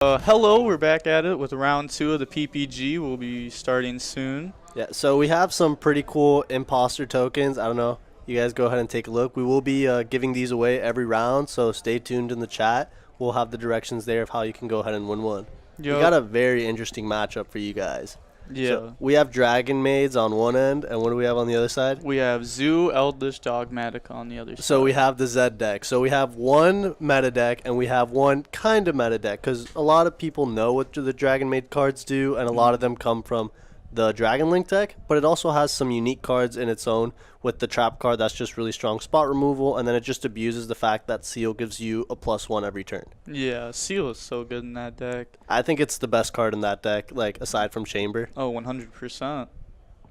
Hello, we're back at it with round 2 of the PPG. We'll be starting soon. Yeah, so we have some pretty cool imposter tokens. I don't know. You guys go ahead and take a look. We will be giving these away every round, so stay tuned in the chat. We'll have the directions there of how you can go ahead and win one. Yo. We got a very interesting matchup for you guys. Yeah. So we have Dragonmaids on one end, and what do we have on the other side? We have Zoo, Eldlich, Dogmatika on the other side. So we have the Z deck. So we have one meta deck, and we have one kind of meta deck, because a lot of people know what the Dragonmaid cards do, and a lot of them come from the Dragon Link deck, but it also has some unique cards in its own with the trap card that's just really strong spot removal, and then it just abuses the fact that Seal gives you a +1 every turn. Yeah, Seal is so good in that deck. I think it's the best card in that deck, like aside from Chamber. Oh, 100%.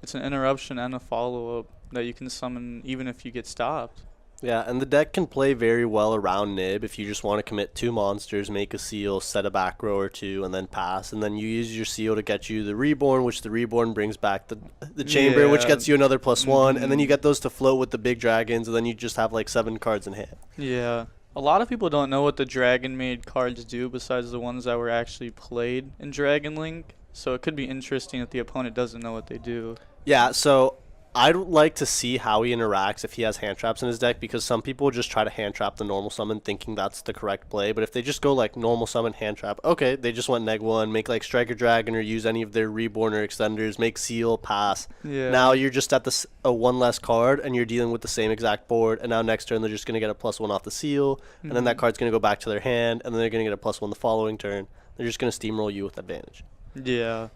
It's an interruption and a follow-up that you can summon even if you get stopped. Yeah, and the deck can play very well around Nib if you just want to commit 2 monsters, make a Seal, set a back row or 2, and then pass. And then you use your Seal to get you the Reborn, which the Reborn brings back the Chamber, which gets you another +1. And then you get those to float with the big dragons, and then you just have like 7 cards in hand. Yeah. A lot of people don't know what the Dragonmaid cards do besides the ones that were actually played in Dragon Link. So it could be interesting if the opponent doesn't know what they do. Yeah, so I'd like to see how he interacts if he has hand traps in his deck, because some people just try to hand trap the normal summon thinking that's the correct play. But if they just go like normal summon hand trap, okay, they just went neg1, make like Striker Dragon or use any of their Reborn or Extenders, make Seal, pass. Yeah. Now you're just at a 1 less card and you're dealing with the same exact board, and now next turn they're just going to get a +1 off the Seal, and then that card's going to go back to their hand, and then they're going to get a +1 the following turn. They're just going to steamroll you with advantage. Yeah.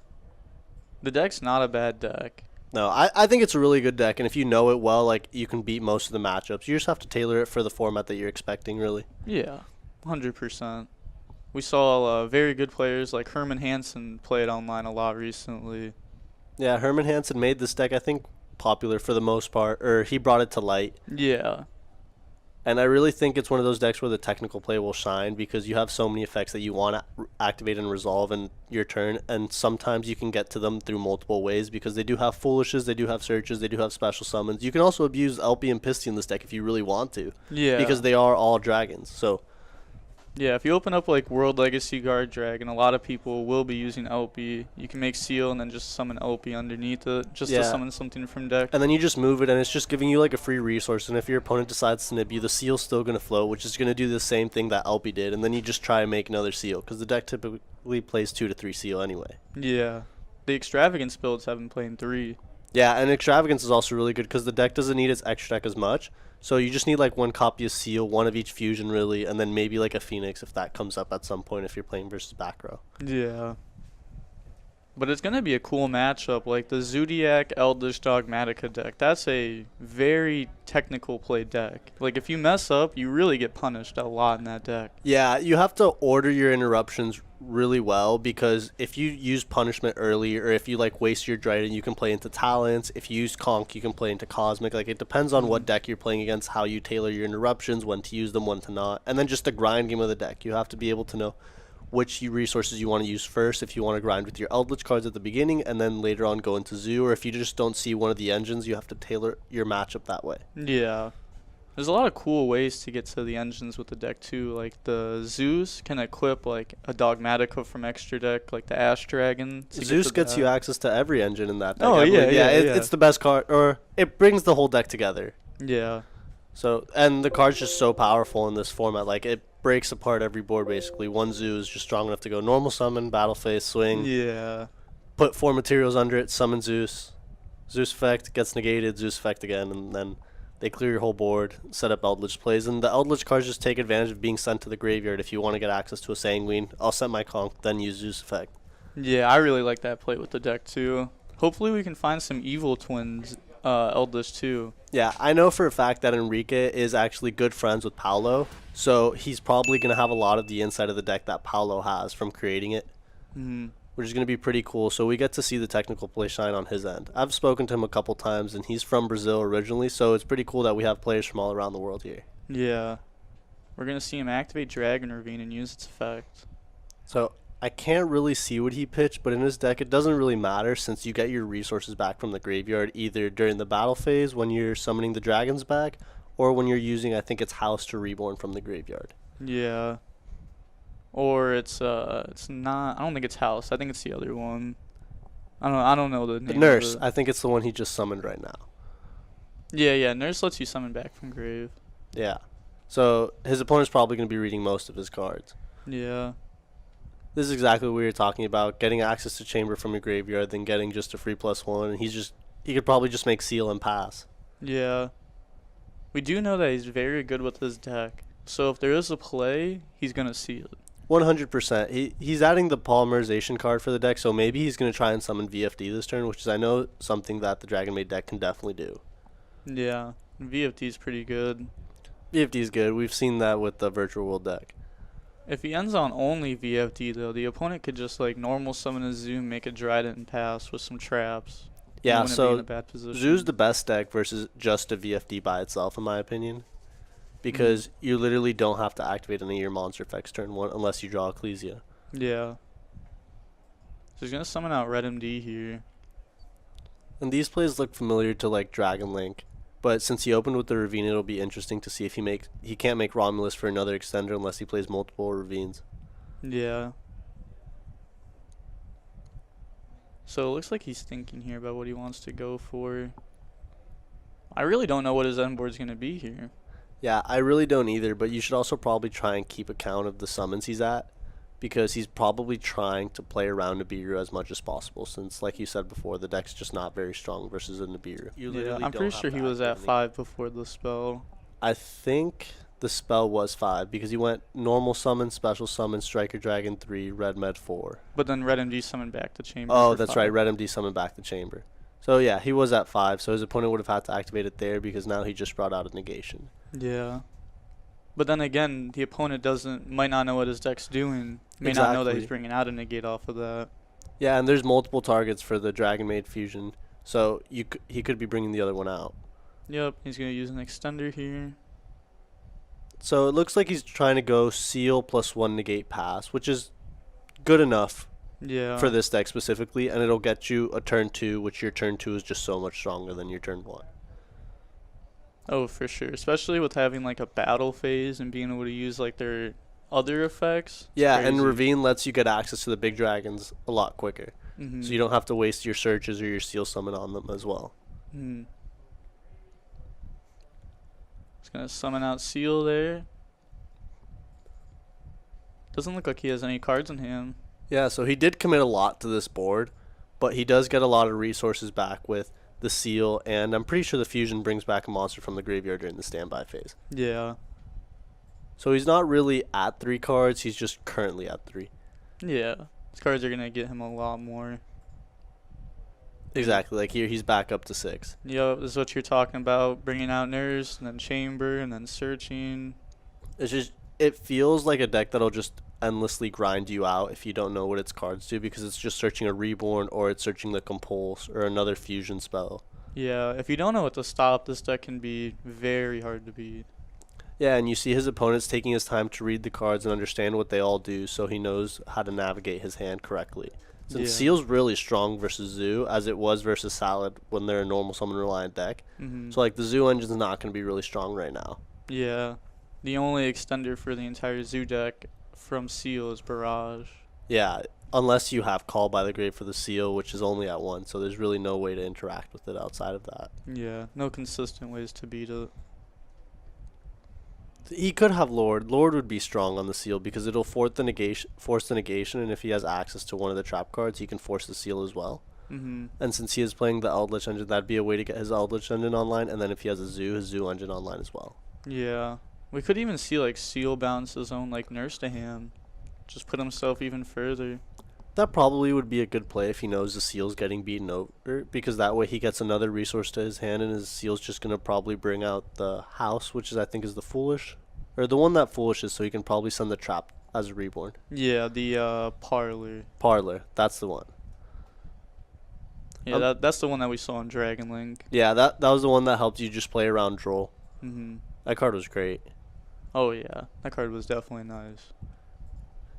The deck's not a bad deck. No, I think it's a really good deck, and if you know it well, like, you can beat most of the matchups. You just have to tailor it for the format that you're expecting, really. Yeah, 100%. We saw very good players like Herman Hansen play it online a lot recently. Yeah, Herman Hansen made this deck, I think, popular for the most part, or he brought it to light. Yeah. And I really think it's one of those decks where the technical play will shine, because you have so many effects that you want to activate and resolve in your turn, and sometimes you can get to them through multiple ways, because they do have Foolishes, they do have Searches, they do have special summons. You can also abuse LP and Pisty in this deck if you really want to, Yeah. because they are all dragons. So Yeah, if you open up like World Legacy Guard Dragon, a lot of people will be using LP. You can make Seal and then just summon LP underneath it, just to summon something from deck. And then you just move it, and it's just giving you like a free resource. And if your opponent decides to nib you, the Seal's still going to float, which is going to do the same thing that LP did. And then you just try and make another Seal, because the deck typically plays 2 to 3 Seal anyway. Yeah. The Extravagance builds have been playing 3. Yeah, and Extravagance is also really good, because the deck doesn't need its extra deck as much. So you just need like 1 copy of Seal, 1 of each fusion really, and then maybe like a Phoenix if that comes up at some point if you're playing versus back row. Yeah. But it's going to be a cool matchup. Like the Zoodiac, Eldlich, Dogmatika deck. That's a very technical play deck. Like if you mess up, you really get punished a lot in that deck. Yeah, you have to order your interruptions really well, because if you use punishment early, or if you like waste your Dryden, you can play into Talents. If you use Conk, you can play into Cosmic. Like, it depends on what deck you're playing against, how you tailor your interruptions, when to use them, when to not. And then just the grind game of the deck. You have to be able to know which resources you want to use first, if you want to grind with your Eldlich cards at the beginning and then later on go into Zoo, or if you just don't see one of the engines, you have to tailor your matchup that way. Yeah. There's a lot of cool ways to get to the engines with the deck too. Like the Zeus can equip like a Dogmatika from extra deck, like the Ash Dragon. Zeus gets you access to every engine in that deck. Oh yeah. It's the best card, or it brings the whole deck together. Yeah. So, and the card's just so powerful in this format. Like, it breaks apart every board basically. 1 Zoo is just strong enough to go normal summon, battle phase, swing. Yeah. Put 4 materials under it, summon Zeus. Zeus effect gets negated, Zeus effect again, and then they clear your whole board, set up Eldlich plays. And the Eldlich cards just take advantage of being sent to the graveyard if you want to get access to a Sanguine. I'll set my Conch, then use Zeus effect. Yeah, I really like that play with the deck too. Hopefully we can find some evil twins Eldlich too. Yeah, I know for a fact that Enrique is actually good friends with Paolo, so he's probably going to have a lot of the inside of the deck that Paolo has from creating it, which is going to be pretty cool. So we get to see the technical play shine on his end. I've spoken to him a couple times, and he's from Brazil originally, so it's pretty cool that we have players from all around the world here. Yeah. We're going to see him activate Dragon Ravine and use its effect. So I can't really see what he pitched, but in his deck it doesn't really matter, since you get your resources back from the graveyard either during the battle phase when you're summoning the dragons back, or when you're using, I think it's House to Reborn from the graveyard. Yeah. Or it's not. I don't think it's House. I think it's the other one. I don't know the name. The of Nurse. it. I think it's the one he just summoned right now. Yeah. Nurse lets you summon back from grave. Yeah. So his opponent's probably going to be reading most of his cards. Yeah. This is exactly what we were talking about. Getting access to chamber from your graveyard, then getting just a free +1. And he could probably just make seal and pass. Yeah. We do know that he's very good with his deck. So if there is a play, he's gonna seal it. 100%. He's adding the polymerization card for the deck, so maybe he's going to try and summon VFD this turn, which is, I know, something that the Dragonmaid deck can definitely do. Yeah. VFD's pretty good. VFD is good. We've seen that with the Virtual World deck. If he ends on only VFD though, the opponent could just like normal summon a Zoo, make a Dryden and pass with some traps. Yeah, Be in so a bad position. Zoo's the best deck versus just a VFD by itself, in my opinion. Because you literally don't have to activate any of your monster effects turn 1 unless you draw Ecclesia. Yeah. So he's going to summon out Red MD here. And these plays look familiar to like Dragon Link. But since he opened with the Ravine, it'll be interesting to see if he can't make Romulus for another extender unless he plays multiple Ravines. Yeah. So it looks like he's thinking here about what he wants to go for. I really don't know what his end board's going to be here. Yeah, I really don't either, but you should also probably try and keep account of the summons he's at, because he's probably trying to play around Nibiru as much as possible, since, like you said before, the deck's just not very strong versus a Nibiru. Yeah, I'm pretty sure he was at 5 before the spell. I think the spell was 5, because he went normal summon, special summon, Striker Dragon 3, Red Med 4. But then Red MD summoned back the chamber. Oh, that's 5. right, Red MD summoned back the chamber. So yeah, he was at 5, so his opponent would have had to activate it there, because now he just brought out a negation. Yeah. But then again, the opponent might not know what his deck's doing. May not know that he's bringing out a negate off of that. Yeah, and there's multiple targets for the Dragonmaid fusion, so he could be bringing the other one out. Yep, he's going to use an extender here. So it looks like he's trying to go seal +1 negate pass, which is good enough for this deck specifically, and it'll get you a turn 2, which your turn 2 is just so much stronger than your turn 1. Oh, for sure. Especially with having like a battle phase and being able to use like their other effects. Yeah, and Ravine lets you get access to the big dragons a lot quicker. So you don't have to waste your searches or your seal summon on them as well. He's going to summon out Seal there. Doesn't look like he has any cards in hand. Yeah, so he did commit a lot to this board, but he does get a lot of resources back with the seal, and I'm pretty sure the fusion brings back a monster from the graveyard during the standby phase. Yeah. So he's not really at 3 cards, he's just currently at 3. Yeah. These cards are going to get him a lot more. Exactly, like here he's back up to 6. Yep, this is what you're talking about, bringing out Nurse, and then Chamber, and then Searching. It feels like a deck that'll just endlessly grind you out if you don't know what its cards do, because it's just searching a Reborn, or it's searching the Compulse, or another fusion spell. Yeah, if you don't know what to stop, this deck can be very hard to beat. Yeah, and you see his opponents taking his time to read the cards and understand what they all do, so he knows how to navigate his hand correctly. Since Seal's really strong versus Zoo, as it was versus Salad when they're a normal summon reliant deck. So like the Zoo engine's not going to be really strong right now. Yeah, the only extender for the entire Zoo deck from Seal is Barrage. Yeah, unless you have Call by the Grave for the Seal, which is only at 1, so there's really no way to interact with it outside of that. Yeah, no consistent ways to beat it. He could have Lord. Lord would be strong on the Seal because it'll force the negation, and if he has access to one of the trap cards, he can force the Seal as well. And since he is playing the Eldlich engine, that'd be a way to get his Eldlich engine online, and then if he has a Zoo, his Zoo engine online as well. Yeah. We could even see like Seal bounce his own like Nurse to hand. Just put himself even further. That probably would be a good play if he knows the Seal's getting beaten over, because that way he gets another resource to his hand, and his Seal's just going to probably bring out the House, which is I think is the Foolish. Or the one that Foolish is, so he can probably send the Trap as a Reborn. Yeah, the Parlor. Parlor, that's the one. Yeah, that's the one that we saw in Dragon Link. Yeah, that was the one that helped you just play around Droll. That card was great. Oh yeah, that card was definitely nice.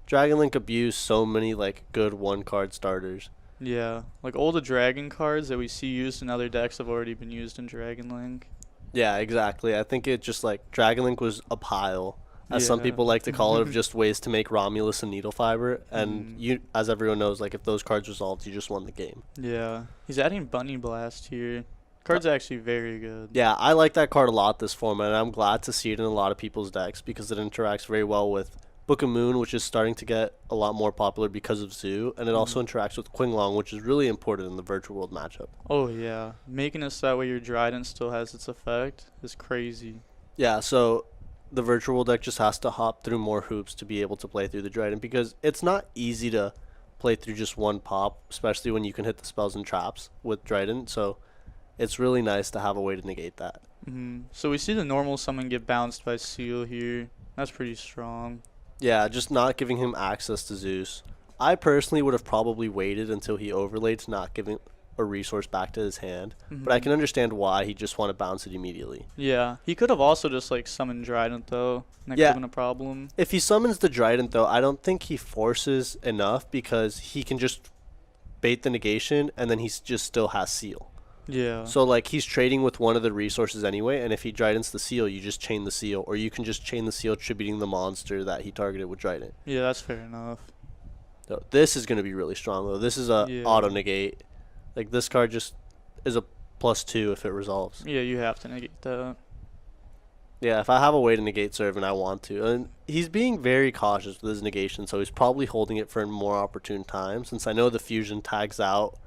Dragon Link abused so many like good 1-card starters. Yeah, like all the Dragon cards that we see used in other decks have already been used in Dragon Link. Yeah, exactly. I think it just like Dragon Link was a pile, as some Yeah. people like to call it, of just ways to make Romulus and Needle Fiber. And you, as everyone knows, like if those cards resolved, you just won the game. Yeah. He's adding Bunny Blast here. Card's actually very good. Yeah, I like that card a lot this format, and I'm glad to see it in a lot of people's decks because it interacts very well with Book of Moon, which is starting to get a lot more popular because of Zoo, and it also interacts with Qinglong, which is really important in the Virtual World matchup. Oh, yeah. Making it so that way your Trident still has its effect is crazy. Yeah, so the Virtual World deck just has to hop through more hoops to be able to play through the Trident because it's not easy to play through just one pop, especially when you can hit the spells and traps with Trident, so it's really nice to have a way to negate that. So we see the normal summon get bounced by Seal here. That's pretty strong. Yeah, just not giving him access to Zeus. I personally would have probably waited until he overlaid to not giving a resource back to his hand, but I can understand why he just want to bounce it immediately. Yeah, he could have also just like summoned Trident though. That could have been a problem. If he summons the Trident though, I don't think he forces enough because he can just bait the negation and then he just still has Seal. Yeah. So like he's trading with one of the resources anyway, and if he Tridents the Seal, you just chain the Seal, or you can just chain the Seal tributing the monster that he targeted with Trident. Yeah, that's fair enough. So this is going to be really strong though. This is a auto negate. Like this card just is a +2 if it resolves. Yeah, you have to negate that. Yeah, if I have a way to negate Servant, I want to. And he's being very cautious with his negation, so he's probably holding it for a more opportune time, since I know the fusion tags out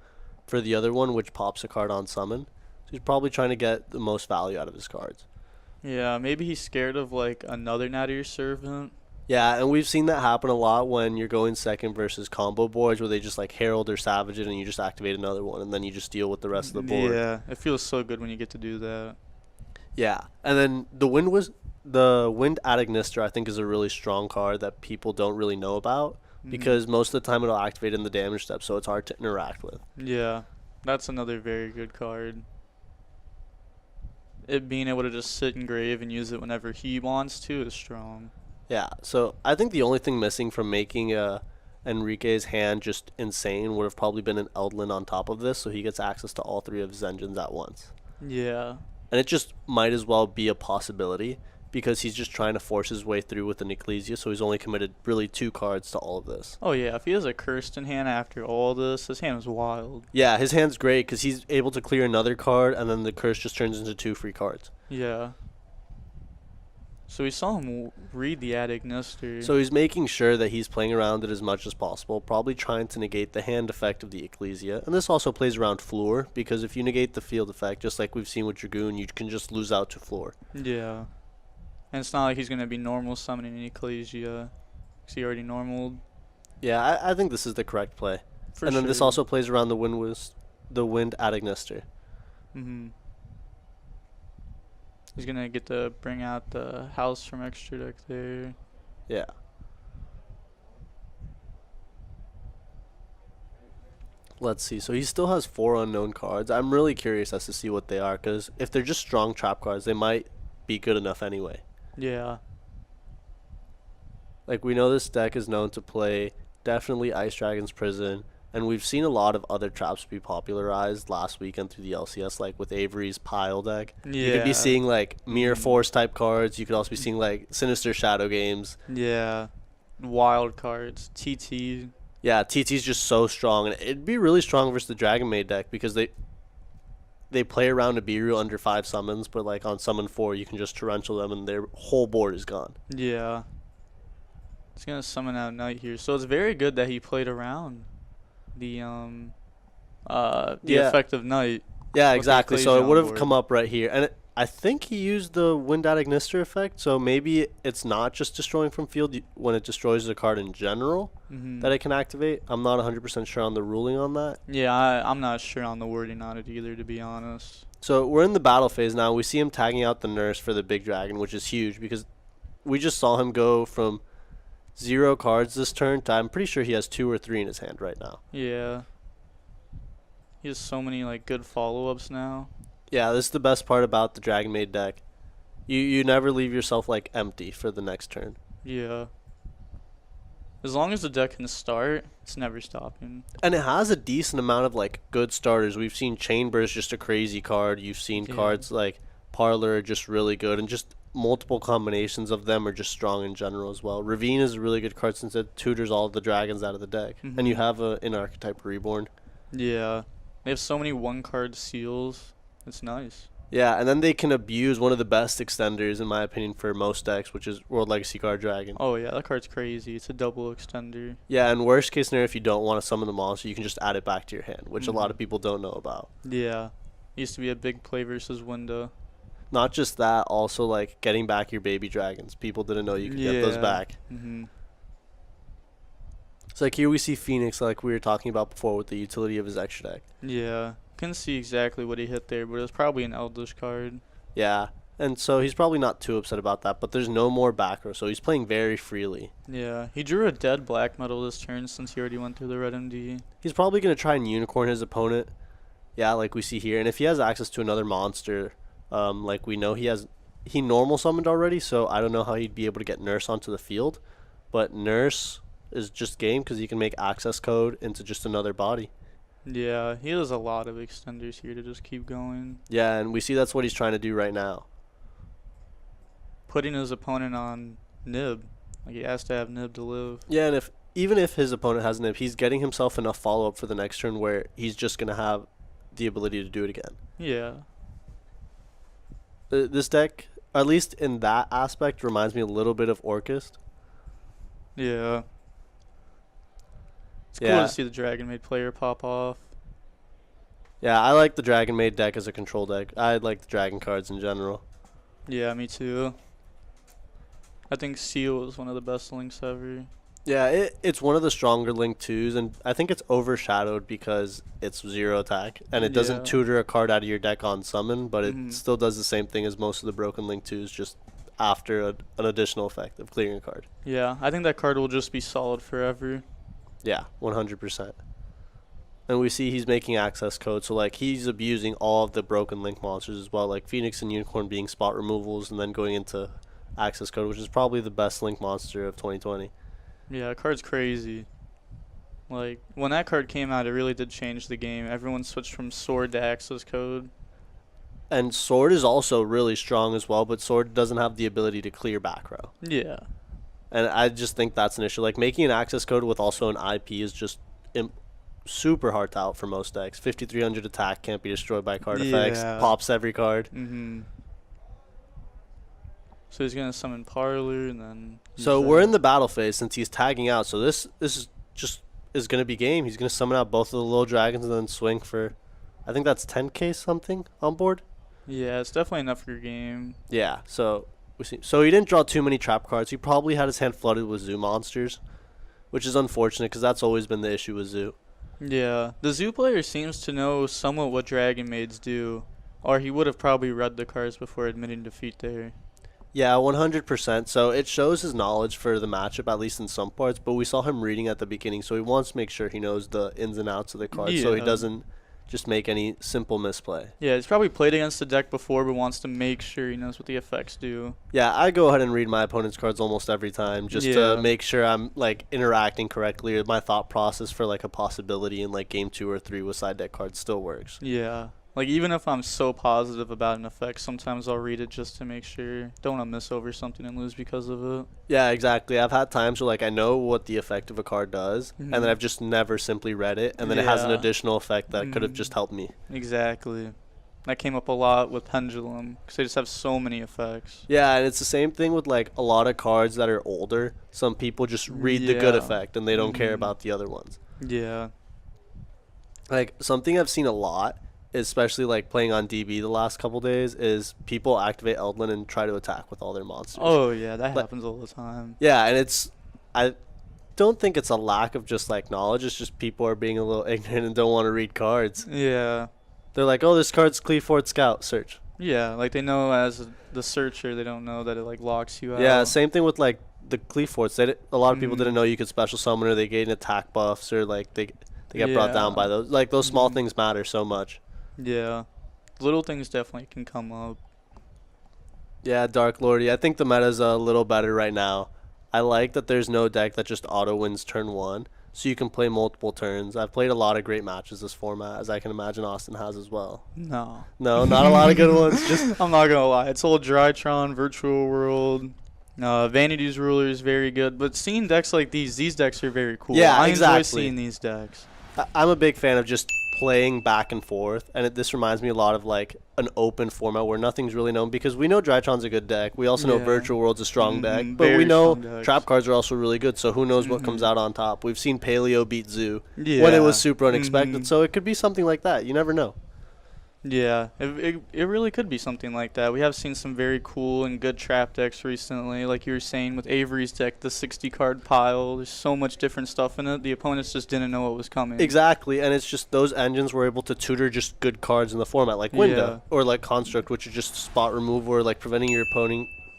for the other one, which pops a card on summon. So he's probably trying to get the most value out of his cards. Yeah, maybe he's scared of like another Nadir Servant. Yeah, and we've seen that happen a lot when you're going second versus combo boards where they just like Herald or Savage it and you just activate another one and then you just deal with the rest of the board. Yeah, it feels so good when you get to do that. Yeah, and then the Wind Adagnister I think is a really strong card that people don't really know about because most of the time it'll activate in the damage step, so it's hard to interact with. Yeah, that's another very good card. It being able to just sit in grave and use it whenever he wants to is strong. Yeah, so I think the only thing missing from making Enrique's hand just insane would have probably been an Eldlin on top of this, so he gets access to all three of his engines at once. Yeah. And it just might as well be a possibility because he's just trying to force his way through with an Ecclesia, so he's only committed really 2 cards to all of this. Oh yeah, if he has a Cursed in hand after all this, his hand is wild. Yeah, his hand's great because he's able to clear another card, and then the curse just turns into 2 free cards. Yeah. So we saw him read the Adagnister. So he's making sure that he's playing around it as much as possible, probably trying to negate the hand effect of the Ecclesia. And this also plays around Floor, because if you negate the field effect, just like we've seen with Dragoon, you can just lose out to Floor. Yeah. And it's not like he's going to be normal summoning an Ecclesia, because he already normaled. Yeah, I think this is the correct play. And then this also plays around the Wind Adagnister. He's going to get to bring out the house from extra deck there. Yeah. Let's see. So he still has 4 unknown cards. I'm really curious as to see what they are, because if they're just strong trap cards, they might be good enough anyway. Yeah. Like, we know this deck is known to play definitely Ice Dragon's Prison, and we've seen a lot of other traps be popularized last weekend through the LCS, like with Avery's Pile deck. Yeah. You could be seeing, like, Mirror Force type cards. You could also be seeing, like, Sinister Shadow Games. Yeah. Wild cards. TT. Yeah, TT's just so strong, and it'd be really strong versus the Dragonmaid deck because they play around Nibiru under 5 summons, but like on summon 4, you can just torrential them and their whole board is gone. Yeah. He's gonna summon out Knight here, so it's very good that he played around the effect of Knight. Yeah, exactly. So it would have board. come up right here, and I think he used the Wind Adagnister effect. So maybe it's not just destroying from field when it destroys a card in general that it can activate. I'm not 100% sure on the ruling on that. Yeah, I'm not sure on the wording on it either, to be honest. So we're in the battle phase now. We see him tagging out the nurse for the big dragon, which is huge because we just saw him go from 0 cards this turn to I'm pretty sure he has 2 or 3 in his hand right now. Yeah. He has so many like good follow-ups now. Yeah, this is the best part about the Dragonmaid deck. You never leave yourself like empty for the next turn. Yeah. As long as the deck can start, it's never stopping. And it has a decent amount of like good starters. We've seen Chainburst, just a crazy card. You've seen cards like Parlor, just really good, and just multiple combinations of them are just strong in general as well. Ravine is a really good card since it tutors all of the dragons out of the deck. Mhm. And you have an archetype reborn. Yeah. They have so many one-card seals. It's nice. Yeah, and then they can abuse one of the best extenders, in my opinion, for most decks, which is World Legacy Card Dragon. Oh, yeah, that card's crazy. It's a double extender. Yeah, and worst case scenario, if you don't want to summon the monster, you can just add it back to your hand, which a lot of people don't know about. Yeah. Used to be a big play versus window. Not just that, also like getting back your baby dragons. People didn't know you could get those back. Mm-hmm. So like here we see Phoenix, like we were talking about before, with the utility of his extra deck. Yeah. Couldn't see exactly what he hit there, but it was probably an Eldlich card. Yeah, and so he's probably not too upset about that, but there's no more back row, so he's playing very freely. Yeah. He drew a dead black metal this turn since he already went through the red MD. He's probably going to try and unicorn his opponent. Yeah, like we see here. And if he has access to another monster, like we know he normal summoned already, so I don't know how he'd be able to get Nurse onto the field. But Nurse is just game because he can make access code into just another body. Yeah, he has a lot of extenders here to just keep going. Yeah, and we see that's what he's trying to do right now. Putting his opponent on Nib. Like, he has to have Nib to live. Yeah, and even if his opponent has Nib, he's getting himself enough follow-up for the next turn where he's just going to have the ability to do it again. Yeah. This deck, at least in that aspect, reminds me a little bit of Orcust. Yeah. It's cool Yeah. to see the Dragonmaid player pop off. Yeah, I like the Dragonmaid deck as a control deck. I like the Dragon cards in general. Yeah, me too. I think Seal is one of the best links ever. Yeah, it's one of the stronger Link 2s, and I think it's overshadowed because it's 0 attack, and it doesn't Yeah. tutor a card out of your deck on summon, but it still does the same thing as most of the broken Link 2s, just after an additional effect of clearing a card. Yeah, I think that card will just be solid forever. Yeah, 100%. And we see he's making access code, so like he's abusing all of the broken Link monsters as well, like Phoenix and Unicorn being spot removals and then going into access code, which is probably the best Link monster of 2020. Yeah, that card's crazy. Like, when that card came out, it really did change the game. Everyone switched from Sword to Access Code. And Sword is also really strong as well, but Sword doesn't have the ability to clear back row. Yeah. And I just think that's an issue. Like, making an access code with also an IP is just super hard to out for most decks. 5300 attack, can't be destroyed by card effects, pops every card. Mm-hmm. So he's going to summon Parlor, and then... So we're in the battle phase since he's tagging out. So this is just is going to be game. He's going to summon out both of the little dragons and then swing for, I think that's 10k something on board. Yeah, it's definitely enough for your game. Yeah, so we see. So he didn't draw too many trap cards. He probably had his hand flooded with zoo monsters, which is unfortunate because that's always been the issue with zoo. Yeah, the zoo player seems to know somewhat what Dragonmaids do, or he would have probably read the cards before admitting defeat there. Yeah, 100%. So it shows his knowledge for the matchup, at least in some parts, but we saw him reading at the beginning, so he wants to make sure he knows the ins and outs of the cards so he doesn't just make any simple misplay. Yeah, he's probably played against the deck before, but wants to make sure he knows what the effects do. Yeah, I go ahead and read my opponent's cards almost every time just to make sure I'm like interacting correctly, or my thought process for like a possibility in like game 2 or 3 with side deck cards still works. Yeah. Like, even if I'm so positive about an effect, sometimes I'll read it just to make sure. Don't want to miss over something and lose because of it. Yeah, exactly. I've had times where like I know what the effect of a card does, and then I've just never simply read it, and then it has an additional effect that could have just helped me. Exactly. That came up a lot with Pendulum, because they just have so many effects. Yeah, and it's the same thing with like a lot of cards that are older. Some people just read the good effect, and they don't care about the other ones. Yeah. Like, something I've seen a lot, especially like playing on DB the last couple days, is people activate Eldlich and try to attack with all their monsters. Oh yeah, that happens all the time. Yeah, and I don't think it's a lack of just like knowledge. It's just people are being a little ignorant and don't want to read cards. Yeah. They're like, oh, this card's Cleaford Scout, search. Yeah, like they know as the searcher, they don't know that it like locks you out. Yeah, same thing with like the Cleafords. A lot of people didn't know you could special summon, or they gain attack buffs, or like they get brought down by those. Like those small things matter so much. Yeah, little things definitely can come up. Yeah, Dark Lordy. I think the meta's a little better right now. I like that there's no deck that just auto wins turn 1. so you can play multiple turns. I've played a lot of great matches this format, as I can imagine Austin has as well. No. No, not a lot of good ones. Just I'm not gonna lie. It's old Drytron, Virtual World. Vanity's Ruler is very good, but seeing decks like these decks are very cool. Yeah, I exactly. enjoy seeing these decks. I'm a big fan of just playing back and forth, and this reminds me a lot of like an open format where nothing's really known, because we know Drytron's a good deck. We also know Yeah. Virtual World's a strong deck, but very we know strong decks. trap cards are also really good, so who knows what comes out on top. We've seen Paleo beat Zoo when it Yeah. was super unexpected, so it could be something like that. You never know. Yeah, it really could be something like that. We have seen some very cool and good trap decks recently, like you were saying with Avery's deck, the 60 card pile. There's so much different stuff in it. The opponents just didn't know what was coming. Exactly, and it's just those engines were able to tutor just good cards in the format, like Window or like Construct, which is just spot removal or like preventing your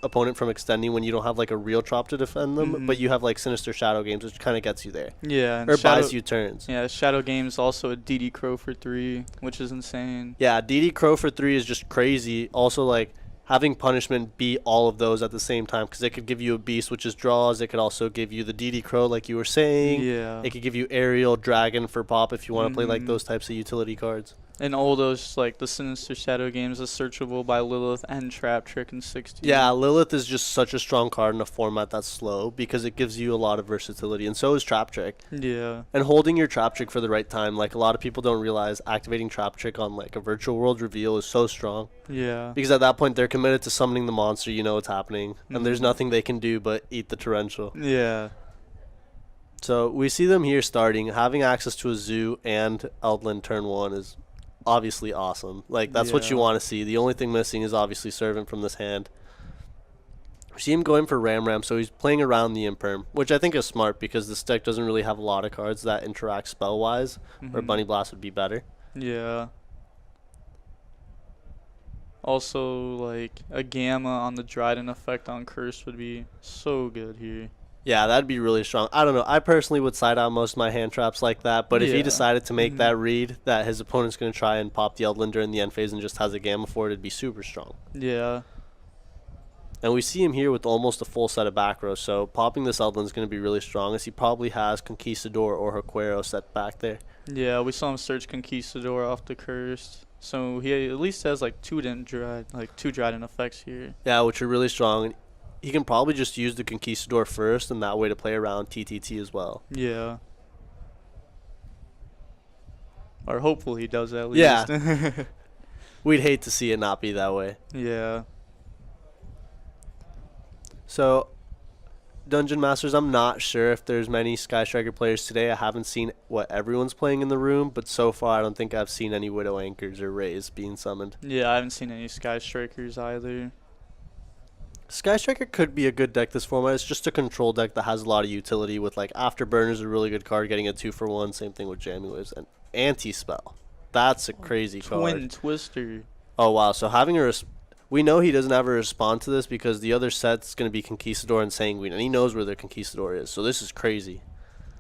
opponent from extending when you don't have like a real trop to defend them, but you have like Sinister Shadow Games, which kind of gets you there. Yeah, and Or buys you turns. Yeah, Shadow Game's also a DD Crow for 3, which is insane. Yeah, DD Crow for 3 is just crazy. Also, like, having Punishment beat all of those at the same time, because it could give you a Beast, which is draws. It could also give you the DD Crow, like you were saying. Yeah. It could give you Aerial, Dragon for pop if you want to play, like, those types of utility cards. And all those, like, the Sinister Shadow Games is searchable by Lilith and Trap Trick in 16. Yeah, Lilith is just such a strong card in a format that's slow, because it gives you a lot of versatility, and so is Trap Trick. Yeah. And holding your Trap Trick for the right time, like, a lot of people don't realize activating Trap Trick on, like, a Virtual World reveal is so strong. Yeah. Because at that point, they're committed to summoning the monster, you know what's happening, and there's nothing they can do but eat the Torrential. Yeah. So we see them here starting. Having access to a Zoo and Eldlich turn 1 is obviously awesome. Like, that's what you Yeah. want to see. The only thing missing is obviously Servant from this hand. We see him going for Ram, so he's playing around the Imperm, which I think is smart because this deck doesn't really have a lot of cards that interact spell-wise, where Bunny Blast would be better. Yeah. Also, like, a Gamma on the Dryden effect on Curse would be so good here. Yeah, that'd be really strong. I don't know. I personally would side out most of my hand traps like that, but if he Yeah. decided to make that read that his opponent's going to try and pop the Eldlich during the end phase and just has a Gamma for it, it'd be super strong. Yeah. And we see him here with almost a full set of back rows, so popping this Eldlich is going to be really strong, as he probably has Conquistador or Haquero set back there. Yeah, we saw him search Conquistador off the Cursed. So he at least has like two Dryden effects here. Yeah, which are really strong. He can probably just use the Conquistador first, and that way to play around TTT as well. Yeah. Or hopefully he does at least. Yeah. We'd hate to see it not be that way. Yeah. So, Dungeon Masters, I'm not sure if there's many Sky Striker players today. I haven't seen what everyone's playing in the room, but so far I don't think I've seen any Widow Anchors or Rays being summoned. Yeah, I haven't seen any Sky Strikers either. Sky Striker could be a good deck this format. It's just a control deck that has a lot of utility with, like, Afterburner's a really good card, getting a 2-for-1. Same thing with Jamming Waves. And Anti-Spell. That's a crazy card. Twin Twister. Oh, wow. So having we know he doesn't ever respond to this because the other set's going to be Conquistador and Sanguine, and he knows where their Conquistador is. So this is crazy.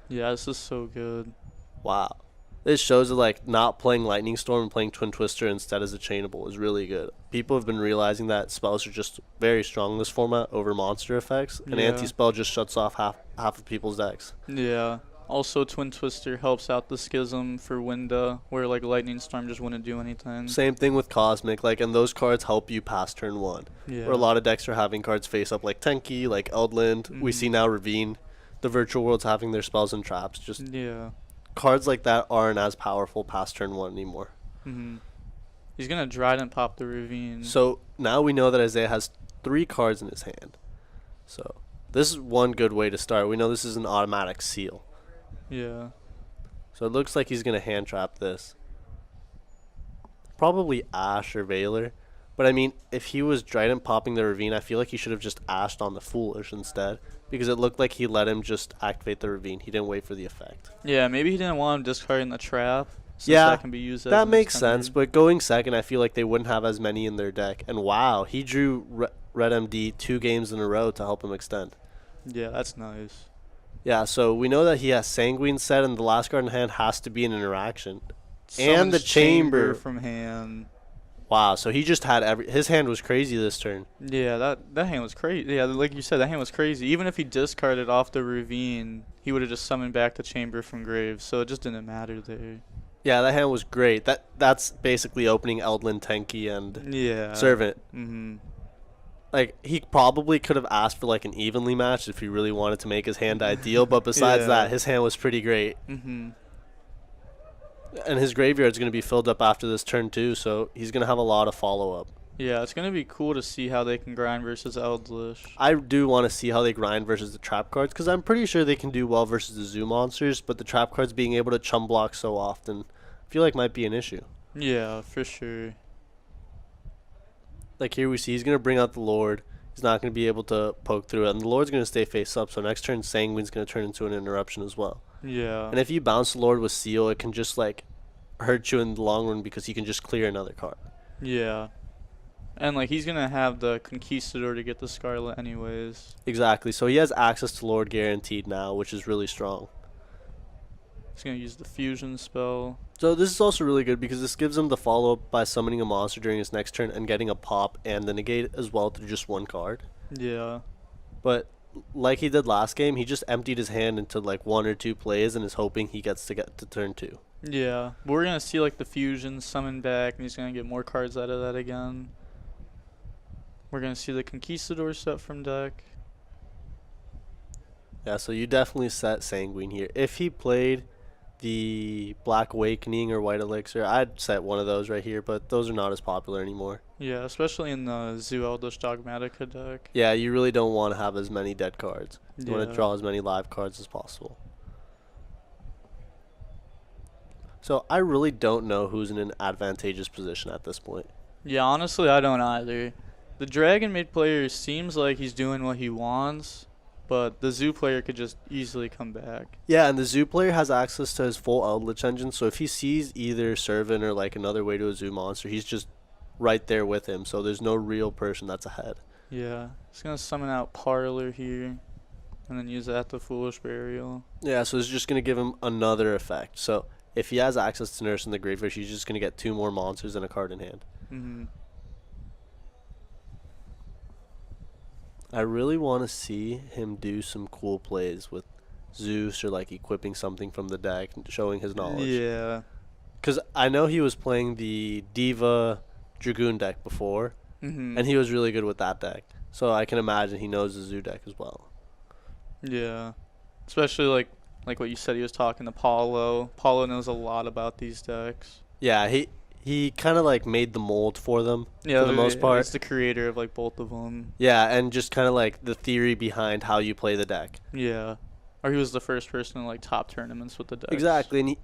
Yeah, this is so good. Wow. This shows that, like, not playing Lightning Storm and playing Twin Twister instead as a chainable is really good. People have been realizing that spells are just very strong in this format over monster effects, and Yeah. anti-spell just shuts off half of people's decks. Yeah. Also, Twin Twister helps out the Schism for Winda, where like Lightning Storm just wouldn't do anything. Same thing with Cosmic, like, and those cards help you past turn 1. Yeah. Where a lot of decks are having cards face up like Tenki, like Eldlich. We see now Ravine. The Virtual Worlds having their spells and traps. Just Yeah. cards like that aren't as powerful past turn 1 anymore. He's gonna Dryden pop the Ravine. So now we know that Isaiah has 3 cards in his hand. So this is one good way to start. We know this is an automatic seal. Yeah. So it looks like he's going to hand trap this. Probably Ash or Valor. But I mean, if he was Dryden popping the Ravine, I feel like he should have just Ashed on the Foolish instead. Because it looked like he let him just activate the Ravine. He didn't wait for the effect. Yeah, maybe he didn't want him discarding the trap. Since Yeah, that can be used as that an makes extender. sense. But going second, I feel like they wouldn't have as many in their deck. And wow, he drew Red MD 2 games in a row to help him extend. Yeah, that's nice. Yeah, so we know that he has Sanguine set, and the last card in hand has to be an interaction. And the Summons chamber. from hand. Wow, so he just had his hand was crazy this turn. Yeah, that hand was crazy. Yeah, like you said, that hand was crazy. Even if he discarded off the Ravine, he would have just summoned back the chamber from grave, so it just didn't matter there. Yeah, that hand was great. That's basically opening Eldlin, Tenki, and Yeah. Servant. Mm-hmm. Like, he probably could have asked for, like, an evenly match if he really wanted to make his hand ideal, but besides that, his hand was pretty great. Mm-hmm. And his graveyard's going to be filled up after this turn, too, so he's going to have a lot of follow-up. Yeah, it's going to be cool to see how they can grind versus Eldlich. I do want to see how they grind versus the trap cards, because I'm pretty sure they can do well versus the zoo monsters, but the trap cards being able to chum block so often, I feel like might be an issue. Yeah, for sure. Like, here we see he's going to bring out the Lord. He's not going to be able to poke through it. And the Lord's going to stay face up, so next turn Sanguine's going to turn into an interruption as well. Yeah. And if you bounce the Lord with Seal, it can just, like, hurt you in the long run because he can just clear another card. Yeah. And, like, he's going to have the Conquistador to get the Scarlet anyways. Exactly. So he has access to Lord guaranteed now, which is really strong. He's going to use the Fusion spell. So this is also really good because this gives him the follow-up by summoning a monster during his next turn and getting a pop and the negate as well through just one card. Yeah. But like he did last game, he just emptied his hand into like 1 or 2 plays and is hoping he gets to get to turn 2. Yeah. But we're going to see, like, the Fusion summon back, and he's going to get more cards out of that again. We're going to see the Conquistador set from deck. Yeah, so you definitely set Sanguine here. If he played the Black Awakening or White Elixir, I'd set one of those right here, but those are not as popular anymore. Yeah, especially in the Zoo Eldlich Dogmatika deck. Yeah, you really don't want to have as many dead cards. You want Yeah. to draw as many live cards as possible. So I really don't know who's in an advantageous position at this point. Yeah, honestly, I don't either. The Dragonmaid player seems like he's doing what he wants, but the Zoo player could just easily come back. Yeah, and the Zoo player has access to his full Eldlich engine, so if he sees either Servant or like another way to a Zoo monster, he's just right there with him, so there's no real person that's ahead. Yeah, he's going to summon out Parlor here, and then use that to Foolish Burial. Yeah, so it's just going to give him another effect. So if he has access to Nurse in the Graveyard, he's just going to get 2 more monsters and a card in hand. Mm-hmm. I really want to see him do some cool plays with Zeus or like equipping something from the deck and showing his knowledge. Yeah. Because I know he was playing the Diva Dragoon deck before, Mm-hmm. and he was really good with that deck. So I can imagine he knows the Zoo deck as well. Yeah. Especially like what you said, he was talking to Paulo. Paulo knows a lot about these decks. Yeah, he kind of like made the mold for them Yeah, for the most part. He's the creator of like both of them. Yeah, and just kind of like the theory behind how you play the deck. Yeah. Or he was the first person in like top tournaments with the decks. Exactly, and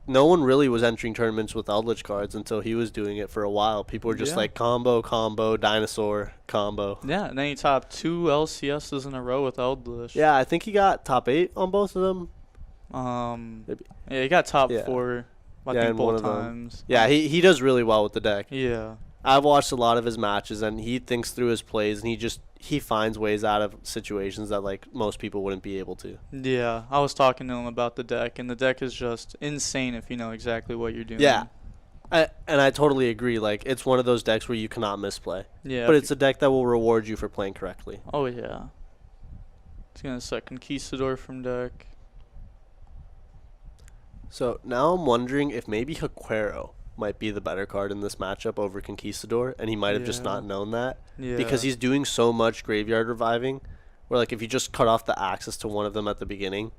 no one really was entering tournaments with Eldlich cards until he was doing it for a while. People were just like combo, combo, combo. Yeah, and then he topped 2 LCSs in a row with Eldlich. Yeah, I think he got top 8 on both of them. Maybe. Yeah, he got top Yeah. 4. I Yeah, think in both one of them. times. Yeah, he does really well with the deck. Yeah. I've watched a lot of his matches, and he thinks through his plays, and he finds ways out of situations that like most people wouldn't be able to. Yeah, I was talking to him about the deck, and the deck is just insane if you know exactly what you're doing. Yeah, and I totally agree. Like, it's one of those decks where you cannot misplay. Yeah. But it's a deck that will reward you for playing correctly. Oh, yeah. He's going to set Conquistador from deck. So now I'm wondering if maybe Haquero might be the better card in this matchup over Conquistador, and he might have just Yeah. not known that. Yeah. Because he's doing so much graveyard reviving, where like if you just cut off the access to one of them at the beginning,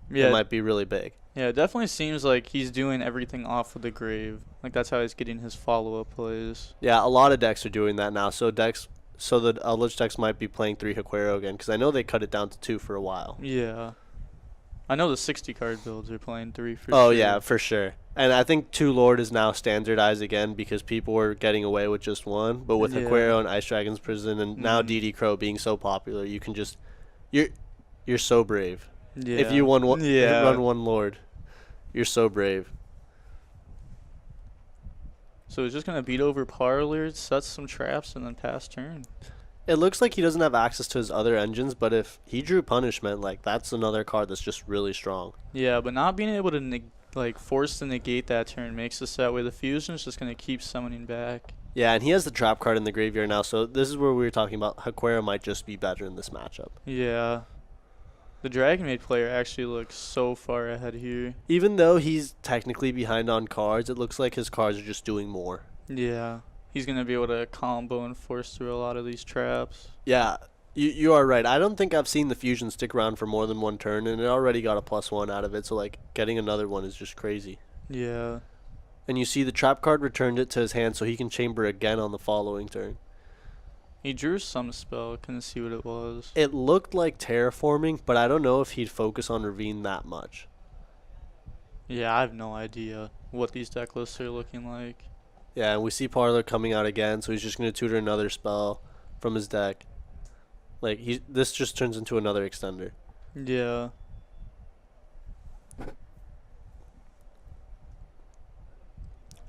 it might be really big. Yeah, it definitely seems like he's doing everything off of the grave. Like, that's how he's getting his follow-up plays. Yeah, a lot of decks are doing that now. So the Eldlich decks might be playing 3 Haquero again, because I know they cut it down to 2 for a while. Yeah. I know the 60-card builds are playing 3 for Oh, sure. yeah, for sure. And I think 2 Lord is now standardized again because people were getting away with just 1. But with Haquero and Ice Dragon's Prison and now DD Crow being so popular, you can just... You're so brave. Yeah. If you run 1 Lord, you're so brave. So he's just going to beat over Parlor, set some traps, and then pass turn. It looks like he doesn't have access to his other engines, but if he drew Punishment, like, that's another card that's just really strong. Yeah, but not being able to force to negate that turn makes us that way. The Fusion is just going to keep summoning back. Yeah, and he has the trap card in the graveyard now, so this is where we were talking about Haquero might just be better in this matchup. Yeah. The Dragonmaid player actually looks so far ahead here. Even though he's technically behind on cards, it looks like his cards are just doing more. Yeah. He's going to be able to combo and force through a lot of these traps. Yeah, you are right. I don't think I've seen the fusion stick around for more than one turn, and it already got a +1 out of it, so like getting another one is just crazy. Yeah. And you see the trap card returned it to his hand so he can chamber again on the following turn. He drew some spell. Couldn't see what it was. It looked like terraforming, but I don't know if he'd focus on Ravine that much. Yeah, I have no idea what these deck lists are looking like. Yeah, and we see Parlor coming out again, so he's just going to tutor another spell from his deck. Like, this just turns into another extender. Yeah.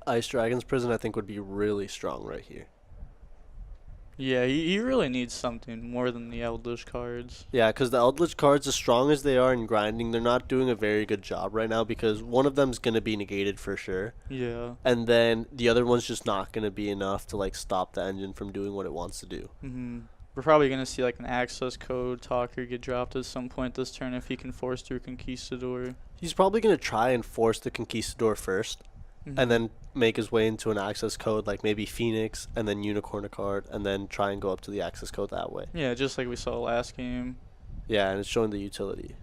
Ice Dragon's Prison, I think, would be really strong right here. Yeah, he really needs something more than the Eldlich cards. Yeah, because the Eldlich cards, as strong as they are in grinding, they're not doing a very good job right now because one of them's going to be negated for sure. Yeah. And then the other one's just not going to be enough to, like, stop the engine from doing what it wants to do. We're probably going to see, like, an Accesscode Talker get dropped at some point this turn if he can force through Conquistador. He's probably going to try and force the Conquistador first. And then make his way into an access code, like maybe Phoenix, and then Unicorn a card, and then try and go up to the access code that way. Yeah, just like we saw last game. Yeah, and it's showing the utility.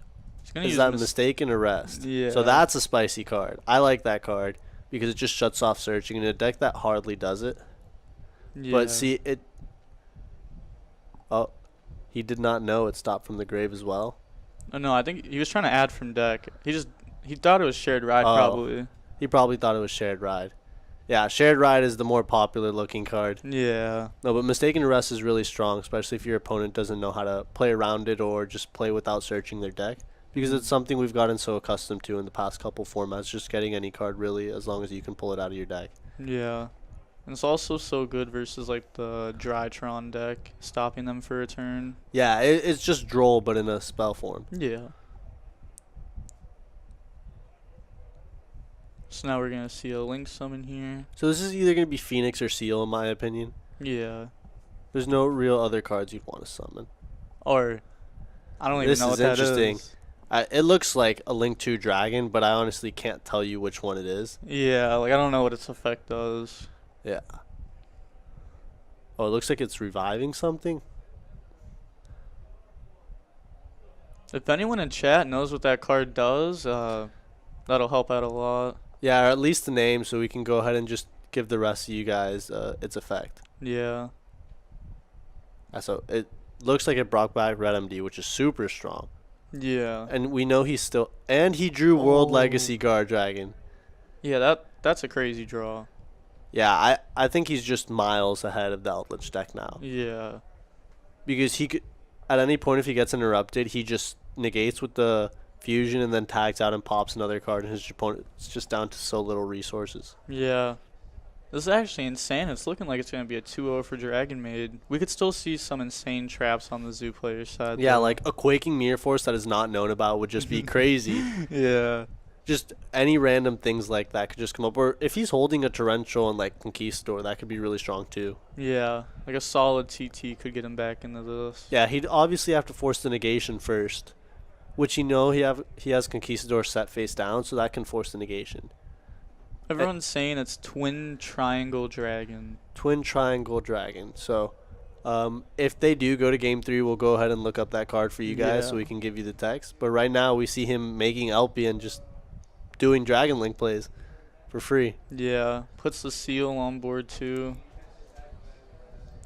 Is that Mistaken Arrest? Yeah. So that's a spicy card. I like that card because it just shuts off searching. In a deck that hardly does it. Yeah. But see, it... Oh, he did not know it stopped from the grave as well. Oh, no, I think he was trying to add from deck. He thought it was shared ride, probably. He probably thought it was Shared Ride. Yeah, Shared Ride is the more popular looking card. Yeah. No, but Mistaken Arrest is really strong, especially if your opponent doesn't know how to play around it or just play without searching their deck. Because it's something we've gotten so accustomed to in the past couple formats, just getting any card really as long as you can pull it out of your deck. Yeah. And it's also so good versus like the Drytron deck, stopping them for a turn. Yeah, it's just Droll, but in a spell form. Yeah. So now we're going to see a Link summon here. So this is either going to be Phoenix or Seal, in my opinion. Yeah. There's no real other cards you'd want to summon. Or, I don't even know what that is. This is interesting. It looks like a Link 2 Dragon, but I honestly can't tell you which one it is. Yeah, like I don't know what its effect does. Yeah. Oh, it looks like it's reviving something. If anyone in chat knows what that card does, that'll help out a lot. Yeah, or at least the name, so we can go ahead and just give the rest of you guys its effect. Yeah. So it looks like it brought back Red MD, which is super strong. Yeah. And we know he's still... And he drew World Legacy Guard Dragon. Yeah, that's a crazy draw. Yeah, I think he's just miles ahead of the Eldlich deck now. Yeah. Because he could... At any point, if he gets interrupted, he just negates with the fusion and then tags out and pops another card, and his opponent's just down to so little resources. Yeah. This is actually insane. It's looking like it's going to be a 2-0 for Dragonmaid. We could still see some insane traps on the Zoo player side. Yeah, though. like a Quaking Mirror Force that is not known about would just be crazy. Yeah. Just any random things like that could just come up. Or if he's holding a Torrential and like Conquistador, that could be really strong too. Yeah. Like a solid TT could get him back into this. Yeah, he'd obviously have to force the negation first. Which he has Conquistador set face down, so that can force the negation. Everyone's saying it's Twin Triangle Dragon. Twin Triangle Dragon. So, if they do go to Game 3, we'll go ahead and look up that card for you guys so we can give you the text. But right now, we see him making LP and just doing Dragon Link plays for free. Yeah. Puts the seal on board too.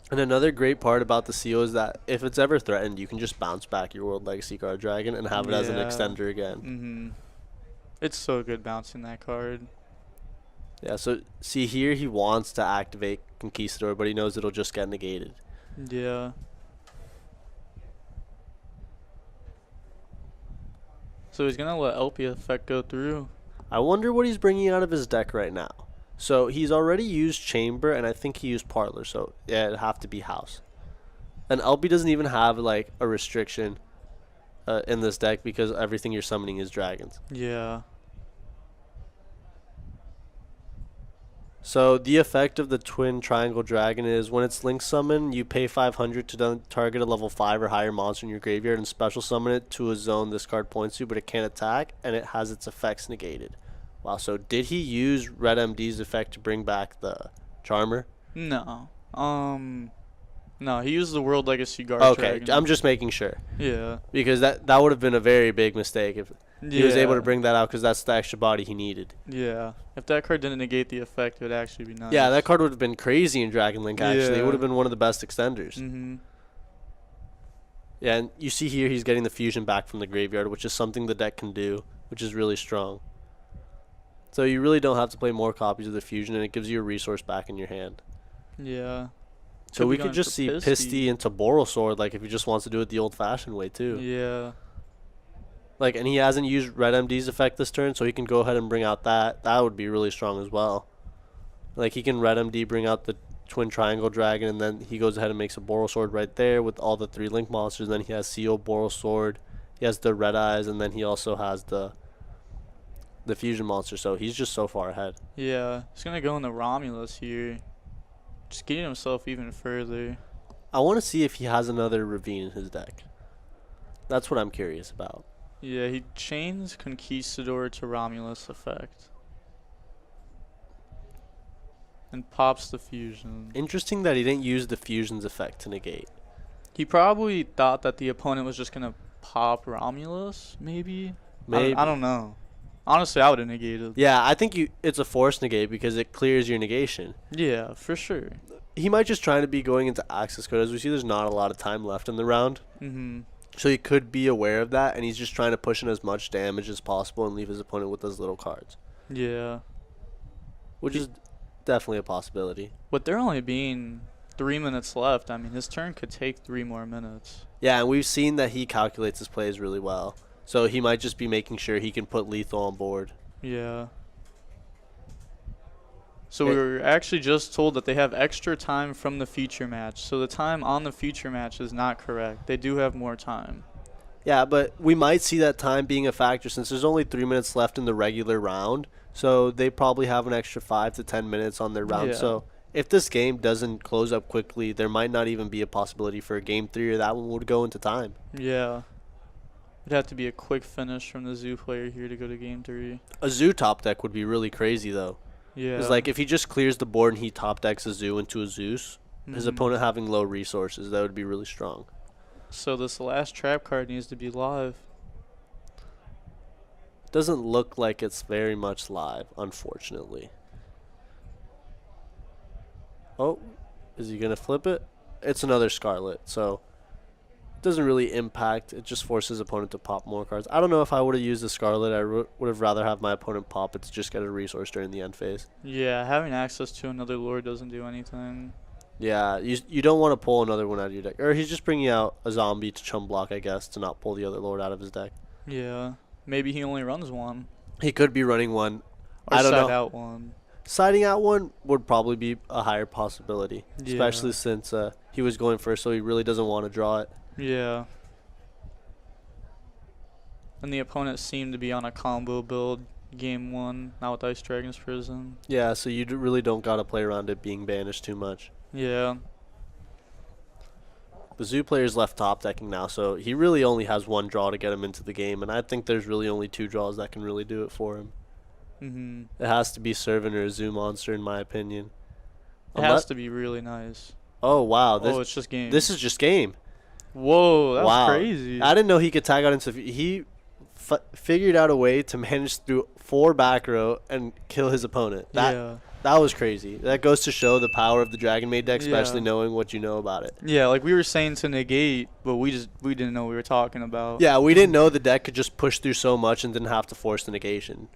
And another great part about the seal is that if it's ever threatened, you can just bounce back your World Legacy Guard Dragon and have it as an extender again. It's so good bouncing that card. Yeah, so see here he wants to activate Conquistador, but he knows it'll just get negated. Yeah. So he's going to let LP effect go through. I wonder what he's bringing out of his deck right now. So he's already used Chamber, and I think he used Parlor, so yeah, it'd have to be House. And LP doesn't even have like a restriction in this deck because everything you're summoning is dragons. Yeah. So the effect of the Twin Triangle Dragon is when it's Link Summon, you pay 500 to target a level 5 or higher monster in your graveyard and special summon it to a zone this card points to, but it can't attack, and it has its effects negated. Wow, so did he use Red MD's effect to bring back the Charmer? No. No, he used the World Legacy Guard Okay, Dragon. I'm just making sure. Yeah. Because that would have been a very big mistake if he was able to bring that out, because that's the extra body he needed. Yeah. If that card didn't negate the effect, it would actually be nice. Yeah, that card would have been crazy in Dragon Link, actually. It would have been one of the best extenders. Mm-hmm. Yeah, and you see here he's getting the fusion back from the graveyard, which is something the deck can do, which is really strong. So you really don't have to play more copies of the fusion, and it gives you a resource back in your hand. Yeah. So we could just see Pisty into Borosword, like if he just wants to do it the old-fashioned way too. Yeah. Like, and he hasn't used Red MD's effect this turn, so he can go ahead and bring out that. That would be really strong as well. Like, he can Red MD, bring out the Twin Triangle Dragon, and then he goes ahead and makes a Borosword right there with all the 3 Link monsters. Then he has Seal, Borosword, he has the Red Eyes, and then he also has the fusion monster. So he's just so far ahead. Yeah. He's going to go into Romulus here. Just getting himself even further. I want to see if he has another Ravine in his deck. That's what I'm curious about. Yeah, he chains Conquistador to Romulus effect. And pops the fusion. Interesting that he didn't use the fusion's effect to negate. He probably thought that the opponent was just going to pop Romulus, maybe? Maybe. I don't know. Honestly, I would have negated. Yeah, I think it's a force negate because it clears your negation. Yeah, for sure. He might just try to be going into access code. As we see, there's not a lot of time left in the round. Mm-hmm. So he could be aware of that, and he's just trying to push in as much damage as possible and leave his opponent with those little cards. Yeah. Which is definitely a possibility. With there only being 3 minutes left, I mean, his turn could take 3 more minutes. Yeah, and we've seen that he calculates his plays really well. So he might just be making sure he can put lethal on board. Yeah. So we were actually just told that they have extra time from the feature match. So the time on the feature match is not correct. They do have more time. Yeah, but we might see that time being a factor since there's only 3 minutes left in the regular round. So they probably have an extra 5 to 10 minutes on their round. Yeah. So if this game doesn't close up quickly, there might not even be a possibility for a game 3, or that one would go into time. Yeah. It'd have to be a quick finish from the Zoo player here to go to game 3. A Zoo top deck would be really crazy, though. Yeah. It's like if he just clears the board and he top decks a Zoo into a Zeus, his opponent having low resources, that would be really strong. So this last trap card needs to be live. Doesn't look like it's very much live, unfortunately. Oh, is he going to flip it? It's another Scarlet, so it doesn't really impact. It just forces his opponent to pop more cards. I don't know if I would have used the Scarlet. I would have rather have my opponent pop it to just get a resource during the end phase. Yeah, having access to another lord doesn't do anything. Yeah, you don't want to pull another one out of your deck. Or he's just bringing out a zombie to chum block, I guess, to not pull the other lord out of his deck. Yeah. Maybe he only runs one. He could be running one. Or I don't know. side out one. Siding out one would probably be a higher possibility, Yeah. especially since he was going first, so he really doesn't want to draw it. Yeah. And the opponent seemed to be on a combo build game 1, not with Ice Dragon's Prison. Yeah, so you really don't got to play around it being banished too much. Yeah. The Zoo player's left top decking now, so he really only has one draw to get him into the game, and I think there's really only 2 draws that can really do it for him. Mm-hmm. It has to be Servant or a Zoo monster, in my opinion. It has to be really nice. Oh, wow. It's just game. This is just game. Whoa, that Wow. was crazy. I didn't know he could tag out into... He figured out a way to manage through 4 back row and kill his opponent. That was crazy. That goes to show the power of the Dragonmaid deck, especially knowing what you know about it. Yeah, like we were saying to negate, but we didn't know what we were talking about. Yeah, we didn't know the deck could just push through so much and didn't have to force the negation.